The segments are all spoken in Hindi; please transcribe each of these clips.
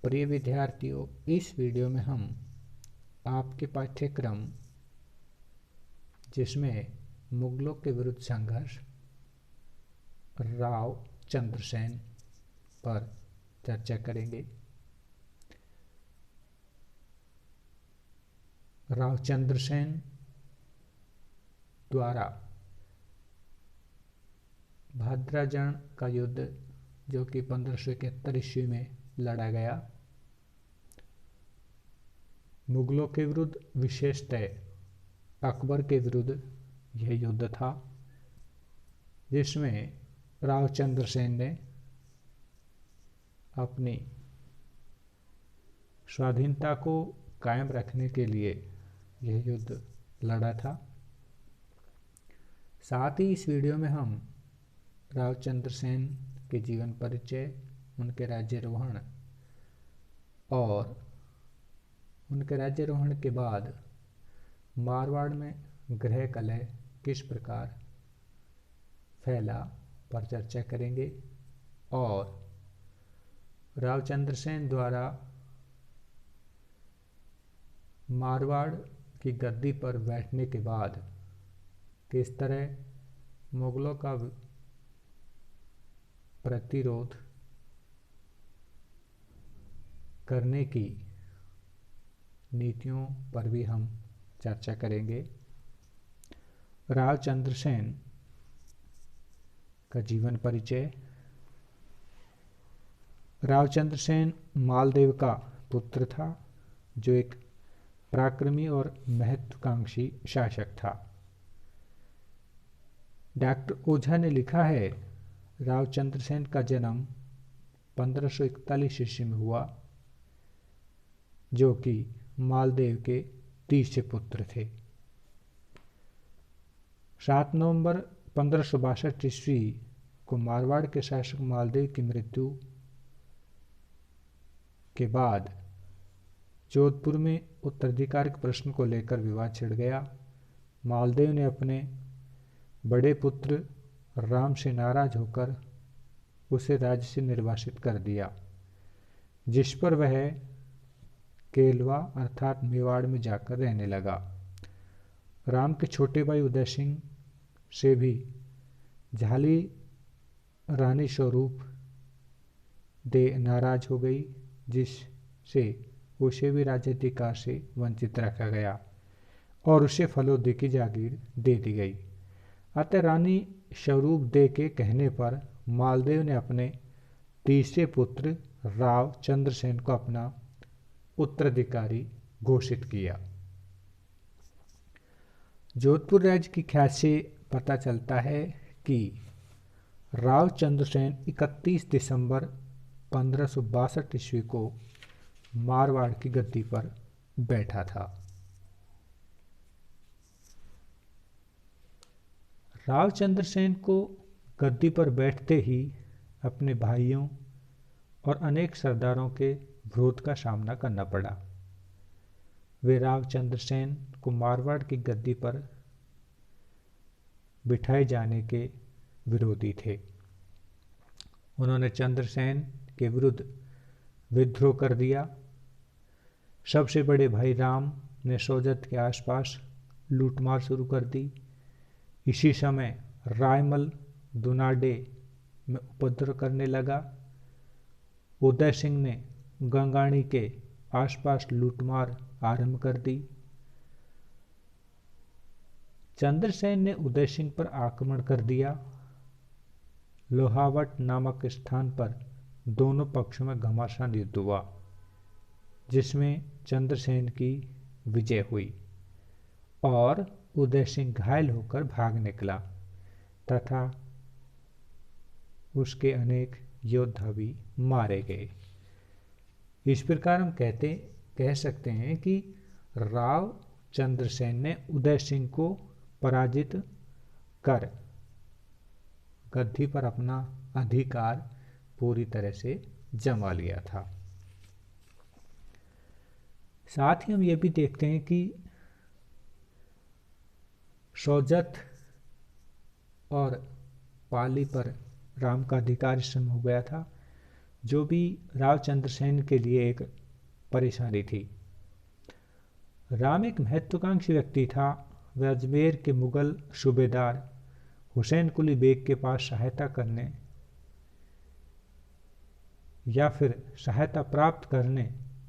प्रिय विद्यार्थियों, इस वीडियो में हम आपके पाठ्यक्रम जिसमें मुगलों के विरुद्ध संघर्ष राव चंद्रसेन पर चर्चा करेंगे। राव चंद्रसेन द्वारा भाद्राजन का युद्ध जो कि 1571 ईस्वी में लड़ा गया, मुगलों के विरुद्ध, विशेषतः अकबर के विरुद्ध यह युद्ध था, जिसमें राव चंद्रसेन ने अपनी स्वाधीनता को कायम रखने के लिए यह युद्ध लड़ा था। साथ ही इस वीडियो में हम राव चंद्रसेन के जीवन परिचय, उनके राज्यारोहण और उनके राज्यारोहण के बाद मारवाड़ में गृह कलह किस प्रकार फैला पर चर्चा करेंगे और राव चंद्रसेन द्वारा मारवाड़ की गद्दी पर बैठने के बाद किस तरह मुगलों का प्रतिरोध करने की नीतियों पर भी हम चर्चा करेंगे। राव चंद्रसेन का जीवन परिचय। राव चंद्रसेन मालदेव का पुत्र था, जो एक पराक्रमी और महत्वाकांक्षी शासक था। डॉक्टर ओझा ने लिखा है, राव चंद्रसेन का जन्म 1541 ईस्वी में हुआ, जो कि मालदेव के तीसरे पुत्र थे। 7 नवंबर 1562 ईस्वी को मारवाड़ के शासक मालदेव की मृत्यु के बाद जोधपुर में उत्तराधिकार के प्रश्न को लेकर विवाद छिड़ गया। मालदेव ने अपने बड़े पुत्र राम से नाराज होकर उसे राज्य से निर्वासित कर दिया, जिस पर वह केलवा अर्थात मेवाड़ में जाकर रहने लगा। राम के छोटे भाई उदय सिंह से भी झाली रानी स्वरूप दे नाराज हो गई, जिससे उसे भी राज्याधिकार से वंचित रखा गया और उसे फलोदी की जागीर दे दी गई। अतः रानी स्वरूप दे के कहने पर मालदेव ने अपने तीसरे पुत्र राव चंद्रसेन को अपना उत्तराधिकारी घोषित किया। जोधपुर राज्य की ख्याति से पता चलता है कि राव चंद्रसेन 31 दिसंबर 1562 ईस्वी को मारवाड़ की गद्दी पर बैठा था। राव चंद्रसेन को गद्दी पर बैठते ही अपने भाइयों और अनेक सरदारों के विरोध का सामना करना पड़ा। वे राव चंद्रसेन को मारवाड़ की गद्दी पर बिठाए जाने के विरोधी थे। उन्होंने चंद्रसेन के विरुद्ध विद्रोह कर दिया। सबसे बड़े भाई राम ने सोजत के आसपास लूटमार शुरू कर दी। इसी समय रायमल दुनाडे में उपद्रव करने लगा। उदय सिंह ने गंगाणी के आसपास लूटमार आरंभ कर दी। चंद्रसेन ने उदय सिंह पर आक्रमण कर दिया। लोहावट नामक स्थान पर दोनों पक्षों में घमासान युद्ध हुआ, जिसमें चंद्रसेन की विजय हुई और उदय सिंह घायल होकर भाग निकला तथा उसके अनेक योद्धा भी मारे गए। इस प्रकार हम कह सकते हैं कि राव चंद्रसेन ने उदय सिंह को पराजित कर गद्दी पर अपना अधिकार पूरी तरह से जमा लिया था। साथ ही हम ये भी देखते हैं कि सोजत और पाली पर राम का अधिकार स्तंभ हो गया था, जो भी राव चंद्रसेन के लिए एक परेशानी थी। राम एक महत्वाकांक्षी व्यक्ति था। वह अजमेर के मुगल सूबेदार हुसैन कुली बेग के पास सहायता करने या फिर सहायता प्राप्त करने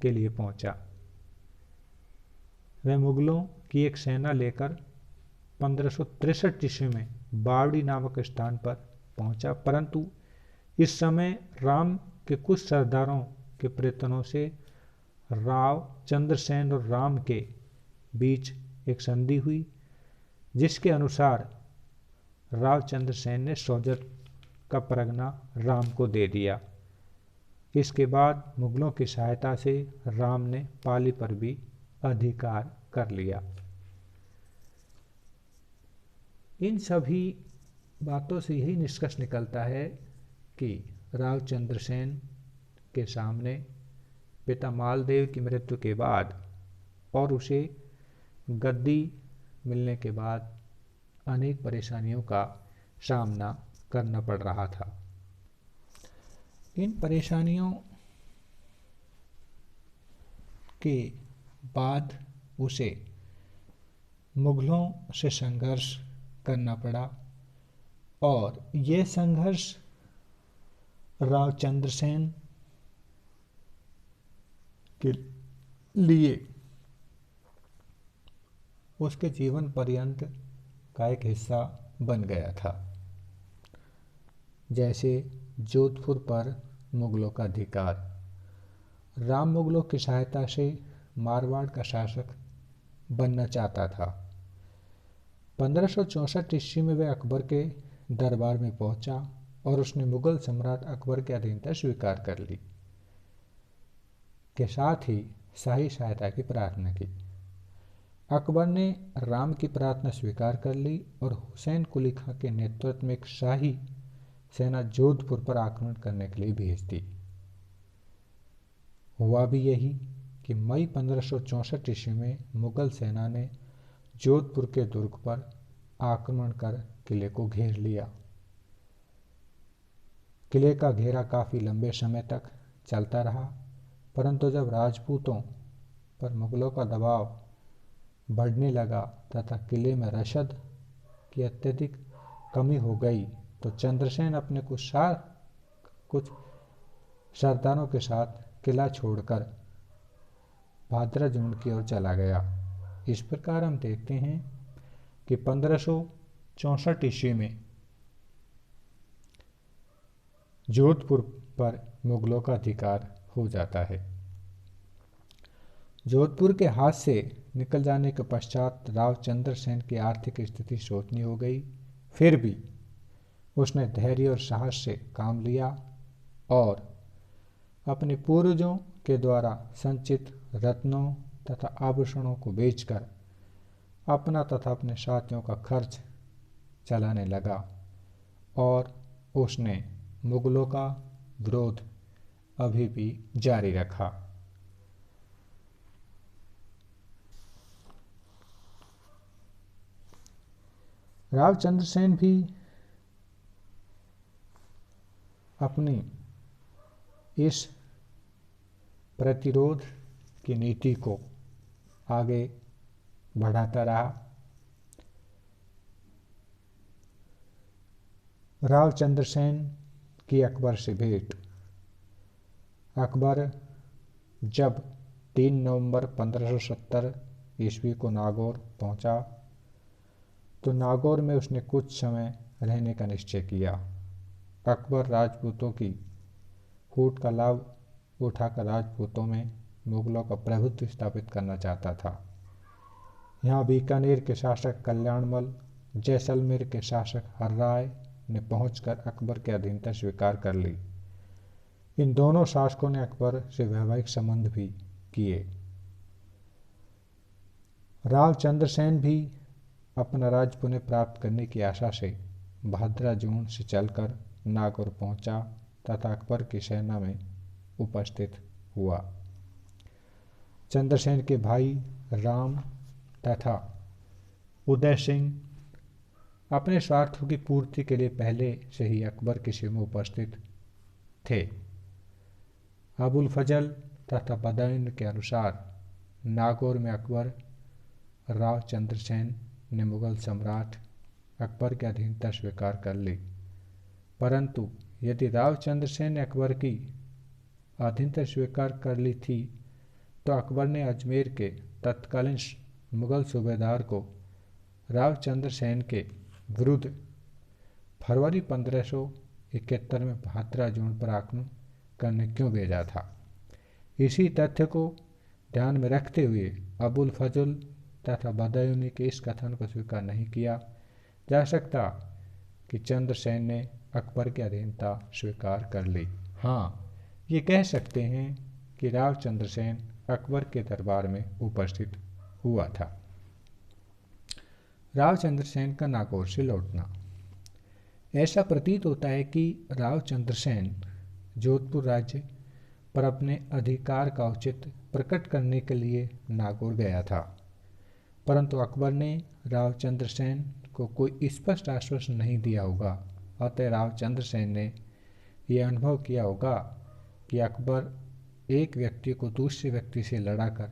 के लिए पहुंचा। वह मुगलों की एक सेना लेकर 1563 ईस्वी में बावड़ी नामक स्थान पर पहुंचा, परंतु इस समय राम के कुछ सरदारों के प्रयत्नों से राव चंद्रसेन और राम के बीच एक संधि हुई, जिसके अनुसार राव चंद्रसेन ने सोजत का परगना राम को दे दिया। इसके बाद मुगलों की सहायता से राम ने पाली पर भी अधिकार कर लिया। इन सभी बातों से यही निष्कर्ष निकलता है कि राव चंद्रसेन के सामने पिता मालदेव की मृत्यु के बाद और उसे गद्दी मिलने के बाद अनेक परेशानियों का सामना करना पड़ रहा था। इन परेशानियों के बाद उसे मुगलों से संघर्ष करना पड़ा और ये संघर्ष राव चंद्रसेन के लिए उसके जीवन पर्यंत का एक हिस्सा बन गया था। जैसे जोधपुर पर मुगलों का अधिकार। राम मुगलों की सहायता से मारवाड़ का शासक बनना चाहता था। 1564 ईस्वी में वह अकबर के दरबार में पहुंचा और उसने मुगल सम्राट अकबर की अधीनता स्वीकार कर ली, के साथ ही शाही सहायता की प्रार्थना की। अकबर ने राम की प्रार्थना स्वीकार कर ली और हुसैन कुली खां के नेतृत्व में एक शाही सेना जोधपुर पर आक्रमण करने के लिए भेज दी। हुआ भी यही कि मई 1564 ईस्वी में मुगल सेना ने जोधपुर के दुर्ग पर आक्रमण कर किले को घेर लिया। किले का घेरा काफी लंबे समय तक चलता रहा, परंतु जब राजपूतों पर मुगलों का दबाव बढ़ने लगा तथा किले में रसद की अत्यधिक कमी हो गई, तो चंद्रसेन अपने कुछ सरदारों के साथ किला छोड़कर भादरा जून की ओर चला गया। इस प्रकार हम देखते हैं कि 1564 ईस्वी में जोधपुर पर मुगलों का अधिकार हो जाता है। जोधपुर के हाथ से निकल जाने के पश्चात राव चंद्रसेन की आर्थिक स्थिति शोचनीय हो गई। फिर भी उसने धैर्य और साहस से काम लिया और अपने पूर्वजों के द्वारा संचित रत्नों तथा आभूषणों को बेचकर अपना तथा अपने साथियों का खर्च चलाने लगा और उसने मुगलों का विरोध अभी भी जारी रखा। राव चंद्रसेन भी अपनी इस प्रतिरोध की नीति को आगे बढ़ाता रहा। राव चंद्रसेन की अकबर से भेंट। अकबर जब 3 नवंबर 1570 ईस्वी को नागौर पहुंचा तो नागौर में उसने कुछ समय रहने का निश्चय किया। अकबर राजपूतों की फूट का लाभ उठाकर राजपूतों में मुगलों का प्रभुत्व स्थापित करना चाहता था। यहाँ बीकानेर के शासक कल्याणमल, जैसलमेर के शासक हर्राय ने पहुंचकर अकबर की अधीनता स्वीकार कर ली। इन दोनों शासकों ने अकबर से वैवाहिक संबंध भी किए। राव चंद्रसेन भी अपना राज्य पुनः प्राप्त करने की आशा से भादरा जून से चलकर नागौर पहुंचा तथा अकबर की सेना में उपस्थित हुआ। चंद्रसेन के भाई राम तथा उदय सिंह अपने स्वार्थों की पूर्ति के लिए पहले से ही अकबर की सेना में उपस्थित थे। अबुल फजल तथा बदायून के अनुसार नागौर में अकबर राव चंद्र सेन ने मुगल सम्राट अकबर की अधीनता स्वीकार कर ली, परंतु यदि राव चंद्र सेन ने अकबर की अधीनता स्वीकार कर ली थी तो अकबर ने अजमेर के तत्कालीन मुगल सूबेदार को राव चंद्र सेन के विरुद्ध फरवरी 1571 में भादरा जोन पर आक्रमण करने क्यों भेजा था। इसी तथ्य को ध्यान में रखते हुए अबुल फजल तथा बदायूनी के इस कथन को स्वीकार नहीं किया जा सकता कि चंद्रसेन ने अकबर की अधीनता स्वीकार कर ली। हाँ, ये कह सकते हैं कि राव चंद्रसेन अकबर के दरबार में उपस्थित हुआ था। राव चंद्रसेन का नागौर से लौटना। ऐसा प्रतीत होता है कि राव चंद्रसेन जोधपुर राज्य पर अपने अधिकार का औचित्य प्रकट करने के लिए नागौर गया था, परंतु अकबर ने राव चंद्रसेन को कोई स्पष्ट आश्वासन नहीं दिया होगा। अतः राव चंद्रसेन ने यह अनुभव किया होगा कि अकबर एक व्यक्ति को दूसरे व्यक्ति से लड़ाकर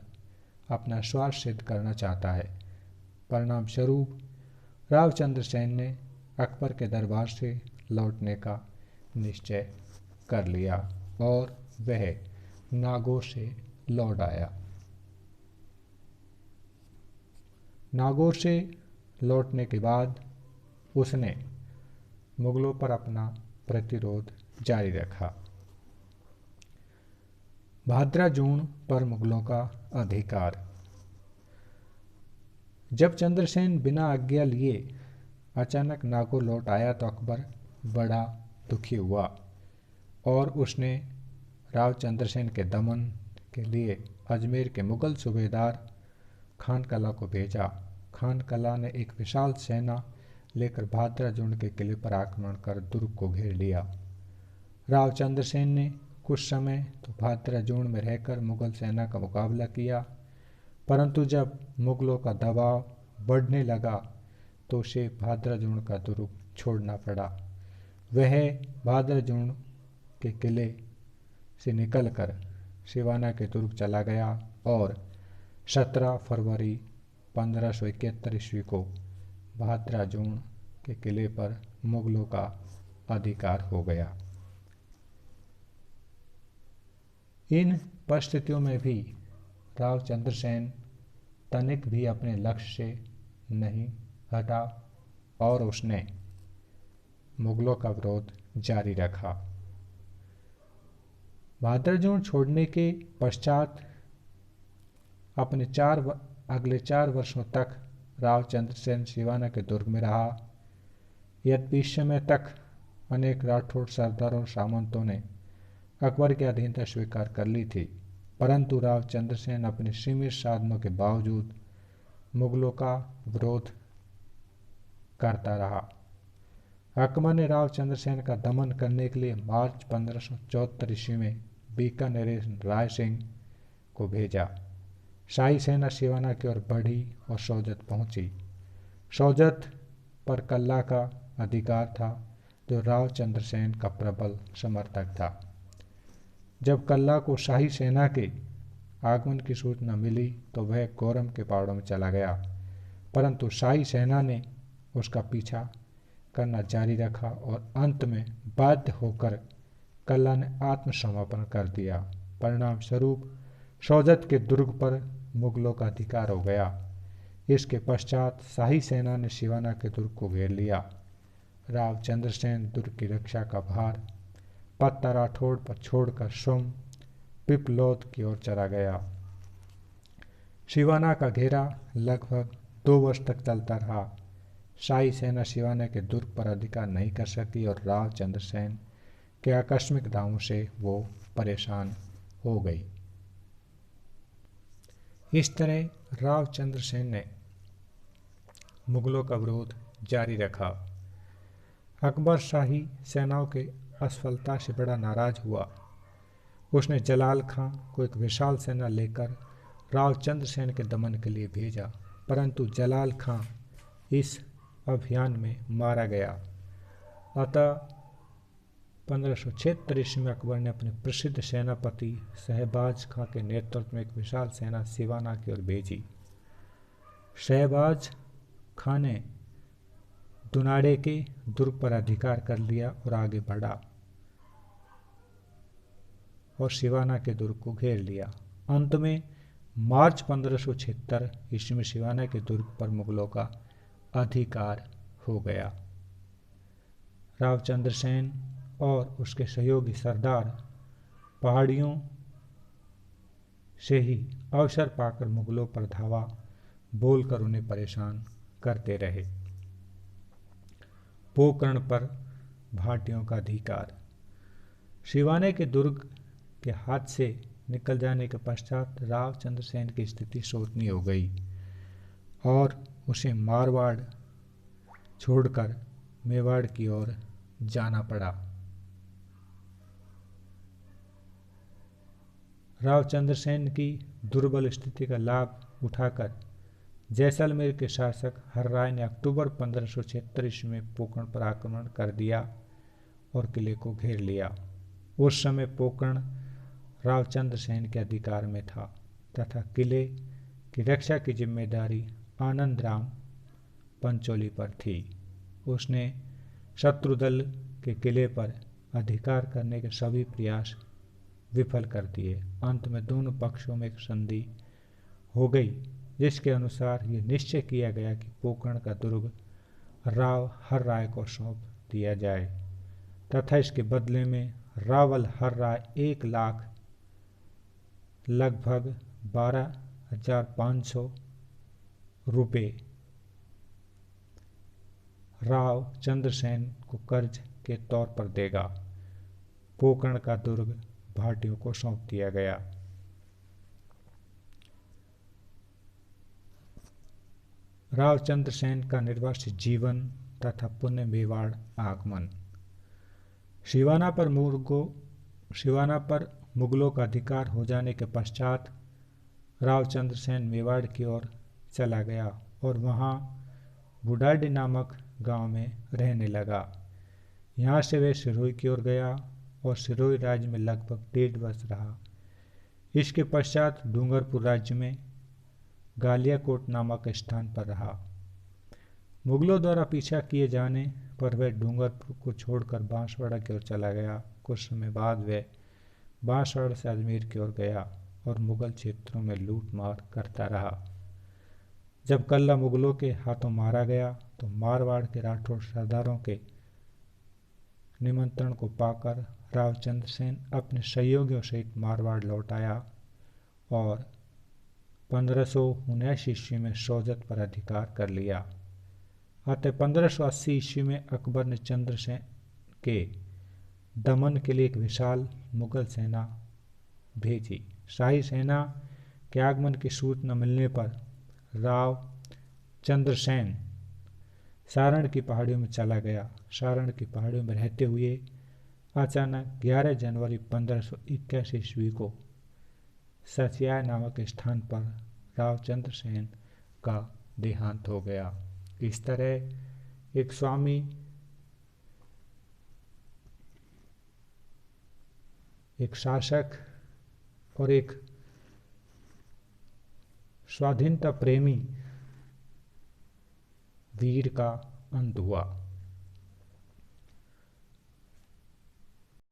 अपना स्वार्थ सिद्ध करना चाहता है। परिणाम स्वरूप राव चंद्रसेन ने अकबर के दरबार से लौटने का निश्चय कर लिया और वह नागौर से लौट आया। नागौर से लौटने के बाद उसने मुगलों पर अपना प्रतिरोध जारी रखा। भादरा जून पर मुगलों का अधिकार। जब चंद्रसेन बिना आज्ञा लिए अचानक नागौर लौट आया तो अकबर बड़ा दुखी हुआ और उसने राव चंद्रसेन के दमन के लिए अजमेर के मुगल सूबेदार खान कला को भेजा। खान कला ने एक विशाल सेना लेकर भादरा जून के किले पर आक्रमण कर दुर्ग को घेर लिया। राव चंद्रसेन ने कुछ समय तो भादरा जून में रहकर मुगल सेना का मुकाबला किया, परंतु जब मुगलों का दबाव बढ़ने लगा तो उसे भादरा जून का दुर्ग छोड़ना पड़ा। वह भादरा जून के किले से निकलकर सिवाना के दुर्ग चला गया और 17 फरवरी 1571 ईस्वी को भादरा जून के किले पर मुगलों का अधिकार हो गया। इन परिस्थितियों में भी राव चंद्रसेन तनिक भी अपने लक्ष्य से नहीं हटा और उसने मुगलों का विरोध जारी रखा। भादरा जून छोड़ने के पश्चात अपने अगले 4 वर्षों तक राव चंद्रसेन सिवाना के दुर्ग में रहा। यद्यपि इस समय तक अनेक राठौड़ सरदारों और सामंतों ने अकबर की अधीनता स्वीकार कर ली थी, परंतु राव चंद्रसेन अपने सीमित साधनों के बावजूद मुगलों का विरोध करता रहा। अकबर ने राव चंद्रसेन का दमन करने के लिए मार्च 1574 ईस्वी में बीकानेर राय सिंह को भेजा। शाही सेना सिवाना की ओर बढ़ी और सोजत पहुंची। सोजत पर कल्ला का अधिकार था, जो राव चंद्रसेन का प्रबल समर्थक था। जब कल्ला को शाही सेना के आगमन की सूचना मिली तो वह कोरम के पहाड़ों में चला गया, परंतु शाही सेना ने उसका पीछा करना जारी रखा और अंत में बाध्य होकर कल्ला ने आत्मसमर्पण कर दिया। परिणाम स्वरूप सोजत के दुर्ग पर मुगलों का अधिकार हो गया। इसके पश्चात शाही सेना ने सिवाना के दुर्ग को घेर लिया। राव चंद्रसेन दुर्ग की रक्षा का भार पत्ता राठौड़ पर छोड़कर स्वयं पिपलौद की ओर चला गया। सिवाना का घेरा लगभग 2 वर्ष तक चलता रहा। शाही सेना सिवाना के दुर्ग पर अधिकार नहीं कर सकी और राव चंद्रसेन के आकस्मिक दावों से वो परेशान हो गई। इस तरह राव चंद्रसेन ने मुगलों का विरोध जारी रखा। अकबर शाही सेनाओं के असफलता से बड़ा नाराज हुआ। उसने जलाल खां को एक विशाल सेना लेकर राव चंद्रसेन के दमन के लिए भेजा, परंतु जलाल खां इस अभियान में मारा गया। अतः 1576 ईस्वी में अकबर ने अपने प्रसिद्ध सेनापति शहबाज खां के नेतृत्व में एक विशाल सेना सिवाना की ओर भेजी। शहबाज खां ने दुनाड़े के दुर्ग पर अधिकार कर लिया और आगे बढ़ा और सिवाना के दुर्ग को घेर लिया। अंत में मार्च 1576 ईस्वी में सिवाना के दुर्ग पर मुगलों का अधिकार हो गया। राव चंद्रसेन और उसके सहयोगी सरदार पहाड़ियों से ही अवसर पाकर मुगलों पर धावा बोलकर उन्हें परेशान करते रहे। पोकरण पर भाटियों का अधिकार। सिवाने के दुर्ग के हाथ से निकल जाने के पश्चात राव चंद्रसेन की स्थिति शोचनीय हो गई और उसे मारवाड़ छोड़कर मेवाड़ की ओर जाना पड़ा। राव चंद्रसेन की दुर्बल स्थिति का लाभ उठाकर जैसलमेर के शासक हर्राय ने अक्टूबर 1576 ईस्वी में पोकरण पर आक्रमण कर दिया और किले को घेर लिया। उस समय पोकरण राव चंद्रसेन के अधिकार में था तथा किले की रक्षा की जिम्मेदारी आनंद राम पंचोली पर थी। उसने शत्रुदल के किले पर अधिकार करने के सभी प्रयास विफल कर दिए। अंत में दोनों पक्षों में एक संधि हो गई जिसके अनुसार यह निश्चय किया गया कि पोकरण का दुर्ग राव हर्राय को सौंप दिया जाए तथा इसके बदले में रावल हर्राय 1 लाख लगभग 12,500 रुपये राव चंद्रसेन को कर्ज के तौर पर देगा। पोकरण का दुर्ग भाटियों को सौंप दिया गया। राव चंद्रसेन का निर्वासित जीवन तथा पुण्य मेवाड़ आगमन। सिवाना पर मुगलों का अधिकार हो जाने के पश्चात राव चंद्रसेन मेवाड़ की ओर चला गया और वहां बुढ़ाडी नामक गांव में रहने लगा। यहाँ से वे सिरोही की ओर गया और सिरोही राज्य में लगभग 1.5 वर्ष रहा। इसके पश्चात डूंगरपुर राज्य में गालियाकोट नामक स्थान पर रहा। मुगलों द्वारा पीछा किए जाने पर वह डूंगरपुर को छोड़कर बांसवाड़ा की ओर चला गया। कुछ समय बाद वह बांसवाड़ा से अजमेर की ओर गया और मुगल क्षेत्रों में लूट मार करता रहा। जब कल्ला मुगलों के हाथों मारा गया तो मारवाड़ के राठौड़ सरदारों के निमंत्रण को पाकर राव चंद्रसेन अपने सहयोगियों सहित मारवाड़ लौट आया और 1579 ईस्वी में सोजत पर अधिकार कर लिया। अतः 1580 ईस्वी में अकबर ने चंद्रसेन के दमन के लिए एक विशाल मुगल सेना भेजी। शाही सेना के आगमन की सूचना मिलने पर राव चंद्रसेन सारण की पहाड़ियों में चला गया। सारण की पहाड़ियों में रहते हुए अचानक 11 जनवरी 1581 ईस्वी को सचिया नामक स्थान पर राव चंद्रसेन का देहांत हो गया। इस तरह एक स्वामी एक शासक और एक स्वाधीनता प्रेमी वीर का अंत हुआ।